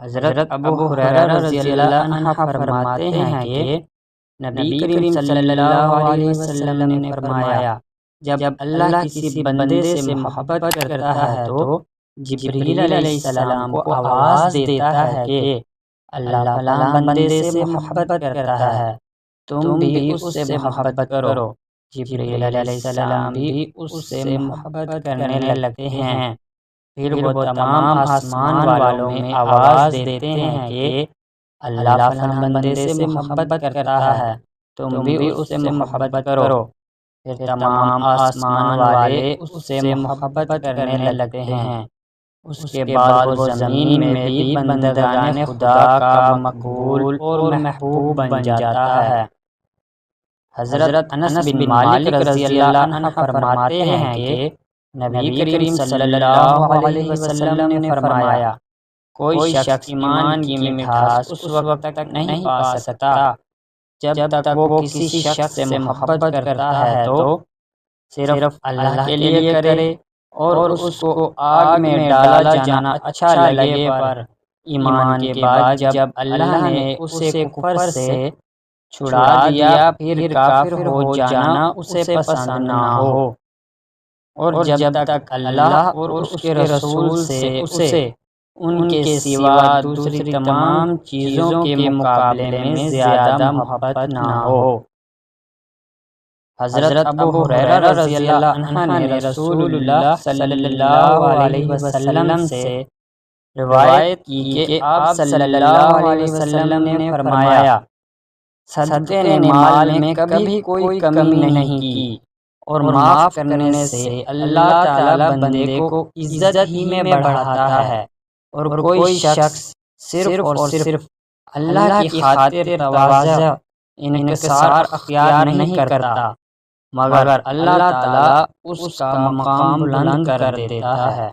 حضرت ابو ہریرہ رضی اللہ عنہ فرماتے ہیں کہ نبی کریم صلی اللہ علیہ وسلم نے فرمایا، جب اللہ کسی بندے سے محبت کرتا ہے تو جبریل علیہ السلام کو آواز دیتا ہے کہ اللہ فلاں بندے سے محبت کرتا ہے، تم بھی اس سے محبت کرو۔ جبریل علیہ السلام بھی اس سے محبت کرنے لگتے ہیں، پھر وہ تمام آسمان والوں میں آواز دیتے ہیں کہ اللہ فلاں بندے سے محبت کرتا ہے، تم بھی اس سے محبت کرو۔ پھر تمام آسمان والے اس سے محبت کرنے لگتے ہیں۔ اس کے بعد وہ زمین میں بھی بندگان خدا کا مقبول اور محبوب بن جاتا ہے۔ حضرت انس بن مالک رضی اللہ عنہ فرماتے ہیں کہ نبی کریم صلی اللہ علیہ وسلم نے فرمایا، کوئی شخص ایمان کی مٹھاس اس وقت تک نہیں پا سکتا جب تک وہ کسی شخص سے محبت کرتا ہے تو صرف اللہ کے لیے کرے اور اس کو آگ میں ڈالا جانا اچھا لگے، پر ایمان کے بعد جب اللہ نے اسے کفر سے چھڑا دیا پھر کافر ہو جانا اسے پسند نہ ہو، اور جب تک اللہ اور اس کے رسول سے اسے ان کے سوا دوسری تمام چیزوں کے مقابلے میں زیادہ محبت نہ ہو۔ حضرت ابو ہریرہ رضی اللہ عنہ نے رسول اللہ صلی اللہ علیہ وسلم سے روایت کی کہ آپ صلی اللہ علیہ وسلم نے فرمایا، صدقے نے مال میں کبھی کوئی کمی نہیں کی، اور معاف کرنے سے اللہ تعالی بندے کو عزت ہی میں بڑھاتا ہے، اور کوئی شخص صرف اور صرف اللہ کی خاطر تواضع انکسار اختیار نہیں کرتا، مگر اللہ تعالی اس کا مقام بلند کر دیتا ہے۔